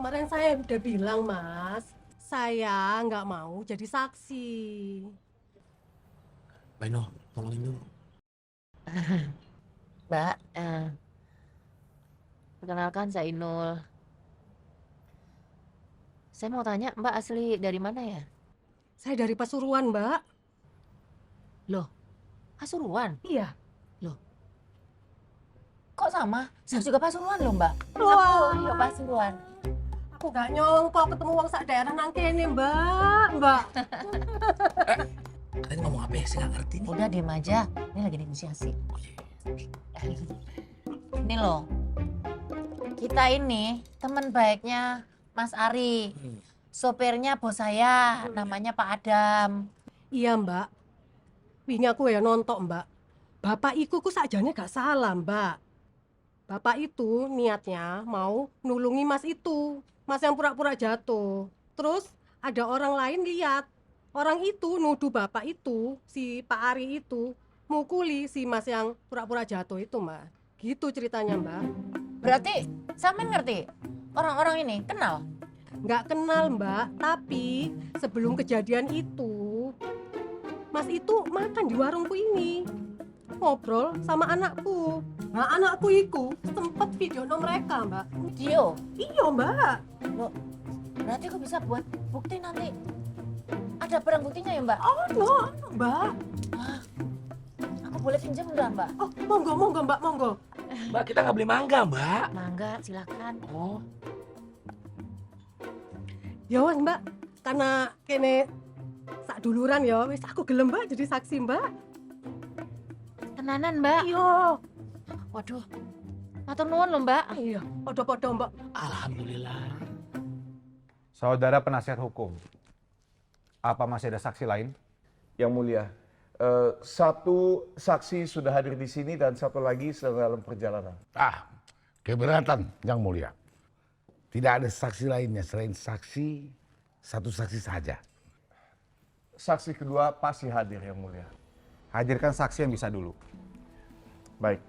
kemarin saya udah bilang, Mas. Saya nggak mau jadi saksi. Mbak Inul, tolongin dulu. Mbak, perkenalkan saya Inul. Saya mau tanya, Mbak asli dari mana ya? Saya dari Pasuruan, Mbak. Loh, Pasuruan? Iya. Kok sama? Saya juga Pasuruan loh, Mbak. Wah. Aku juga Pasuruan. Aku nggak nyongkok ketemu wong sak daerah nang kene, Mbak. Kalian ngomong apa ya? Saya nggak ngerti nih. Udah diem aja, ini lagi negosiasi. Ini loh, kita ini teman baiknya Mas Ari. Sopirnya bos saya, namanya Pak Adam. Iya, Mbak. Wingi aku ya nontok, Mbak. Bapak iku ku sakjane gak salah, Mbak. Bapak itu niatnya mau nulungi Mas itu, Mas yang pura-pura jatuh. Terus ada orang lain lihat. Orang itu nuduh Bapak itu, si Pak Ari itu, mukuli si Mas yang pura-pura jatuh itu, Mbak. Gitu ceritanya, Mbak. Berarti sampean ngerti? Orang-orang ini kenal? Nggak kenal, Mbak. Tapi sebelum kejadian itu, Mas itu makan di warungku ini. Ngobrol sama anakku. Nah, anakku itu sempet video mereka, Mbak. Dio, Iya, Mbak. loh, berarti aku bisa buat bukti nanti. Ada barang buktinya ya, Mbak? Oh, no, Mbak. Wah, aku boleh pinjam nggak, Mbak? Oh, monggo, Mbak, monggo. Mbak, kita nggak beli mangga, Mbak. Mangga, silakan. Oh, Ya wes, Mbak. Karena kene sak duluran ya, wis aku gelem, Mbak, jadi saksi, Mbak. Tenanan, Mbak. Iya. Waduh, matur nuwun loh, Mbak. Iya, podo-podo, Mbak. alhamdulillah. Saudara penasihat hukum, apa masih ada saksi lain? Yang mulia, satu saksi sudah hadir di sini dan satu lagi sedang dalam perjalanan. Keberatan, Yang Mulia. Tidak ada saksi lainnya selain satu saksi saja. Saksi kedua pasti hadir, Yang mulia. Hadirkan saksi yang bisa dulu. Baik.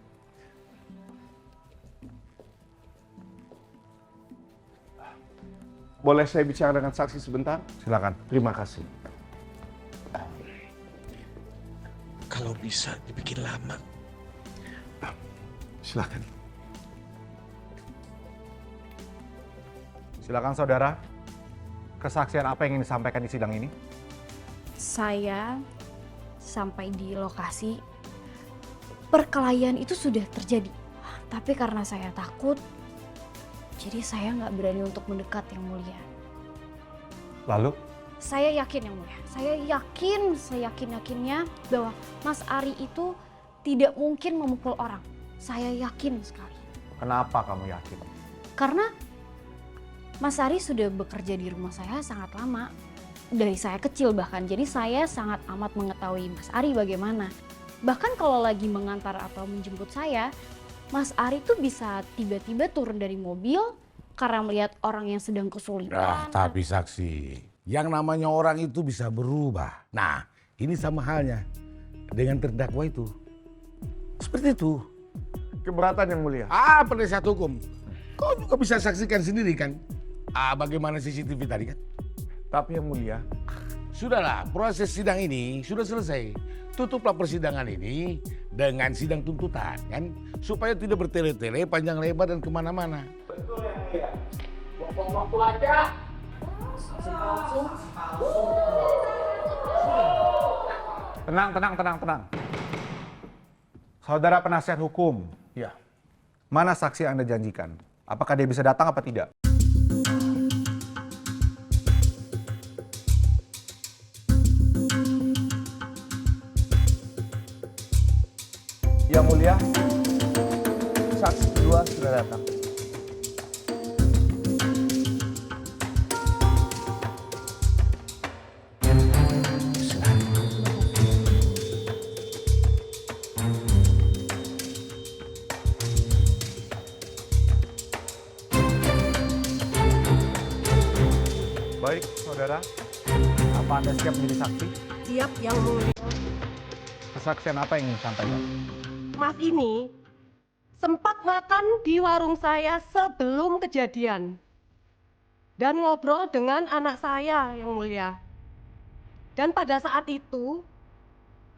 Boleh saya bicara dengan saksi sebentar? Silakan. Terima kasih. Kalau bisa dibikin lama. Silakan. Silakan saudara. Kesaksian apa yang ingin disampaikan di sidang ini? Saya sampai di lokasi perkelahian itu sudah terjadi. Tapi karena saya takut, jadi saya nggak berani untuk mendekat, Yang Mulia. Lalu? Saya yakin, Yang Mulia. Saya yakin-yakinnya bahwa Mas Ari itu tidak mungkin memukul orang. Saya yakin sekali. Kenapa kamu yakin? Karena Mas Ari sudah bekerja di rumah saya sangat lama. Dari saya kecil bahkan. Jadi saya sangat amat mengetahui Mas Ari bagaimana. Bahkan kalau lagi mengantar atau menjemput saya, Mas Ari tuh bisa tiba-tiba turun dari mobil karena melihat orang yang sedang kesulitan. Tapi saksi, yang namanya orang itu bisa berubah. Nah, ini sama halnya dengan terdakwa itu. Seperti itu. Keberatan, Yang mulia. Penasihat hukum. Kau juga bisa saksikan sendiri kan? Bagaimana CCTV tadi kan? Tapi Yang mulia, Sudahlah, proses sidang ini sudah selesai. Tutuplah persidangan ini dengan sidang tuntutan kan? Supaya tidak bertele-tele, panjang lebar dan kemana-mana. betul Yang mulia. Buang waktu aja. Tenang. Saudara penasihat hukum, Ya. mana saksi yang Anda janjikan? Apakah dia bisa datang apa tidak? Yang mulia, saksi kedua sudah datang. Baik, saudara. Apa Anda siap menjadi saksi? Siap, Yang Mulia. Kesaksian apa yang ingin disampaikan? Mas ini sempat makan di warung saya sebelum kejadian. dan ngobrol dengan anak saya, Yang Mulia. Dan pada saat itu,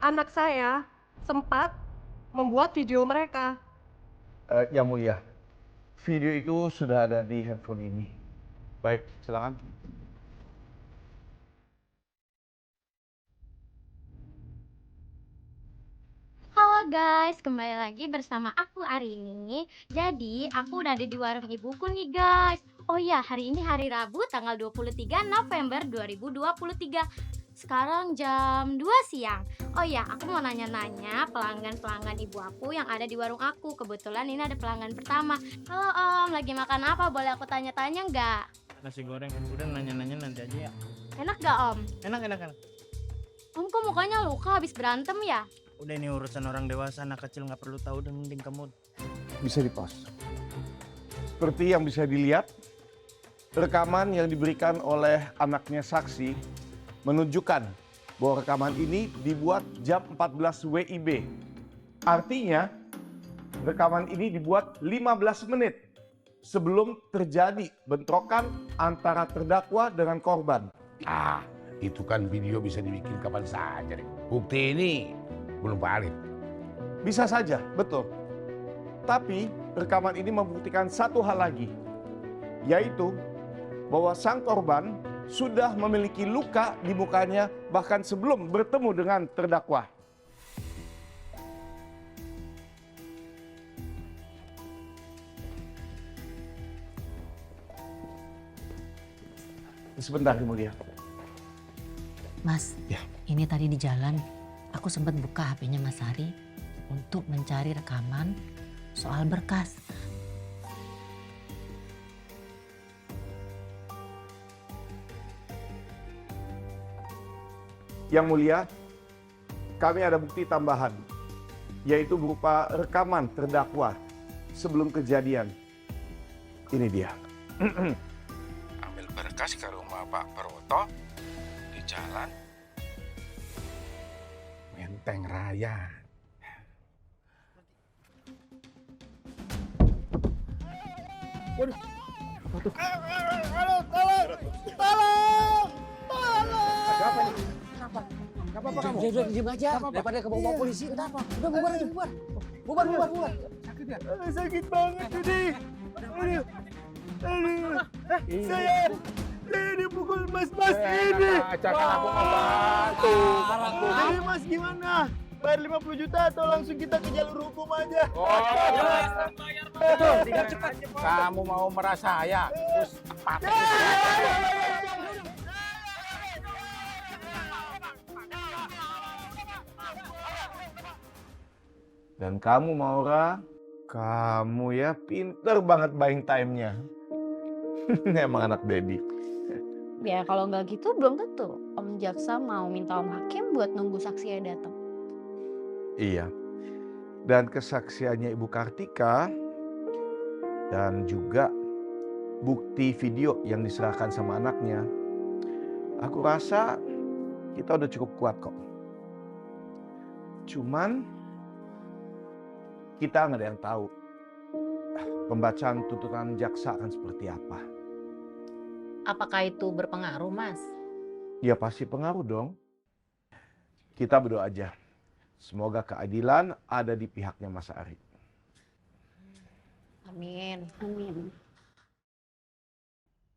anak saya sempat membuat video mereka. Yang Mulia, video itu sudah ada di handphone ini. Baik, silakan. Halo guys, kembali lagi bersama aku Arini. Jadi, aku udah ada di warung ibuku nih guys. Oh ya, hari ini hari Rabu tanggal 23 November 2023. Sekarang jam 2 siang. Oh ya, aku mau nanya-nanya pelanggan-pelanggan ibu aku yang ada di warung aku. Kebetulan ini ada pelanggan pertama. Halo Om, lagi makan apa? Boleh aku tanya-tanya nggak? Nasi goreng. Udah nanya-nanya nanti aja ya. Enak nggak Om? Enak. Om kok mukanya luka habis berantem ya? Udah ini urusan orang dewasa, anak kecil nggak perlu tahu dan mending kamu. Bisa di-pause. Seperti yang bisa dilihat, rekaman yang diberikan oleh anaknya saksi menunjukkan bahwa rekaman ini dibuat jam 14 WIB. Artinya, rekaman ini dibuat 15 menit sebelum terjadi bentrokan antara terdakwa dengan korban. Ah, itu kan video bisa dibikin kapan saja deh. Bukti ini belum valid. Bisa saja, betul. Tapi rekaman ini membuktikan satu hal lagi, yaitu bahwa sang korban sudah memiliki luka di mukanya bahkan sebelum bertemu dengan terdakwa. Sebentar, Yang Mulia. Mas, Ya. ini tadi di jalan aku sempat buka HP-nya Mas Ari untuk mencari rekaman soal berkas. Yang Mulia, kami ada bukti tambahan, yaitu berupa rekaman terdakwa sebelum kejadian. Ini dia. Ambil berkas ke rumah Pak Proto di jalan Menteng Raya. Diam aja. Daripada kebawa polisi, kenapa? Udah bubar aja, bubar. Bubar. Sakit ya? Sakit banget ini. Aduh. Saya dipukul mas-mas ini. Jangan aku membantu. Ini mas gimana? Bayar 50 juta atau langsung kita ke jalur hukum aja? Kamu mau merasa ya? Terus apa? Dan kamu Maura, kamu ya pinter banget buying time-nya. Emang anak baby. Ya kalau nggak gitu belum tentu Om Jaksa mau minta Om Hakim buat nunggu saksinya datang. Iya. Dan kesaksiannya Ibu Kartika dan juga bukti video yang diserahkan sama anaknya, aku rasa kita udah cukup kuat kok. Cuman kita nggak ada yang tahu pembacaan tuntutan jaksa akan seperti apa. Apakah itu berpengaruh, Mas? Ya pasti pengaruh dong. Kita berdoa aja. Semoga keadilan ada di pihaknya Mas Ari. Amin. Amin.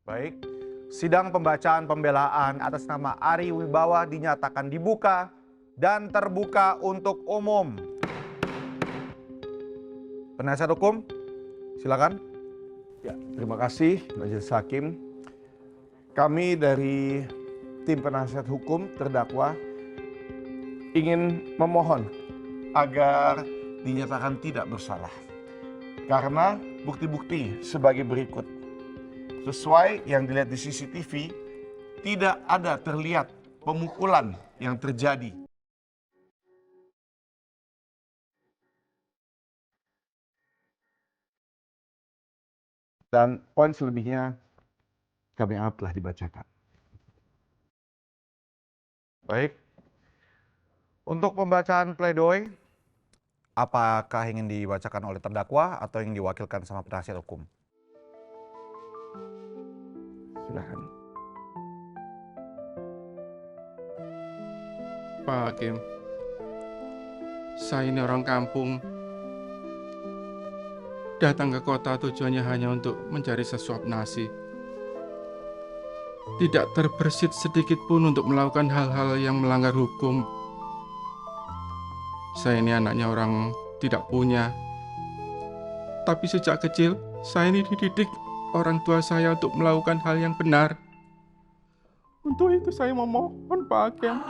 Baik, sidang pembacaan pembelaan atas nama Ari Wibawa dinyatakan dibuka dan terbuka untuk umum. Penasihat hukum, silakan. Ya, terima kasih Majelis Hakim. Kami dari tim penasihat hukum terdakwa ingin memohon agar dinyatakan tidak bersalah. Karena bukti-bukti sebagai berikut. Sesuai yang dilihat di CCTV, tidak ada terlihat pemukulan yang terjadi. Dan poin selebihnya kami anggap telah dibacakan. Baik, untuk pembacaan pledoi, apakah ingin dibacakan oleh terdakwa atau yang diwakilkan sama penasihat hukum? Silakan. Pak Hakim, saya ini orang kampung. Datang ke kota tujuannya hanya untuk mencari sesuap nasi. Tidak terbersit sedikit pun untuk melakukan hal-hal yang melanggar hukum. Saya ini anaknya orang tidak punya. Tapi sejak kecil, saya ini dididik orang tua saya untuk melakukan hal yang benar. Untuk itu saya memohon Pak Hakim,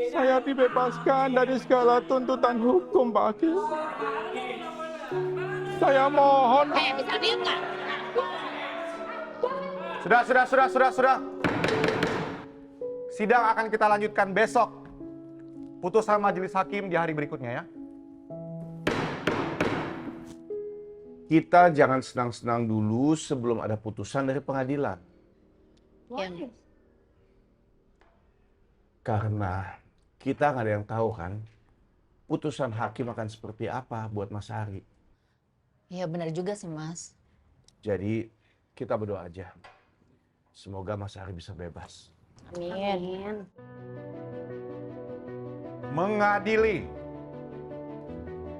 saya dibebaskan dari segala tuntutan hukum, Pak Hakim. Saya mohon. Bisa diem nggak? Sudah. Sidang akan kita lanjutkan besok. Putusan majelis hakim di hari berikutnya ya. Kita jangan senang-senang dulu sebelum ada putusan dari pengadilan. Iya. Karena kita nggak ada yang tahu kan, putusan hakim akan seperti apa buat Mas Ari. Iya benar juga sih Mas. Jadi kita berdoa aja. Semoga Mas Ari bisa bebas. Amin. Mengadili,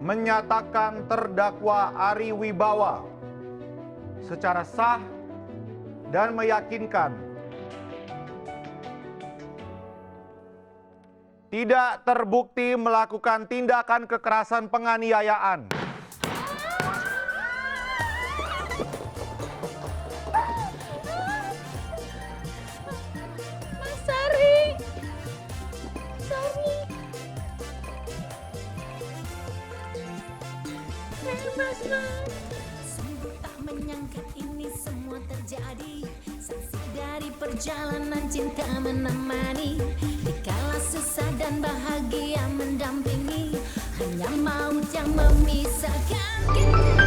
menyatakan terdakwa Ari Wibawa secara sah dan meyakinkan tidak terbukti melakukan tindakan kekerasan penganiayaan. Sungguh tak menyangka ini semua terjadi. Saksi dari perjalanan cinta menemani, dikala susah dan bahagia mendampingi. Hanya maut yang memisahkan kita.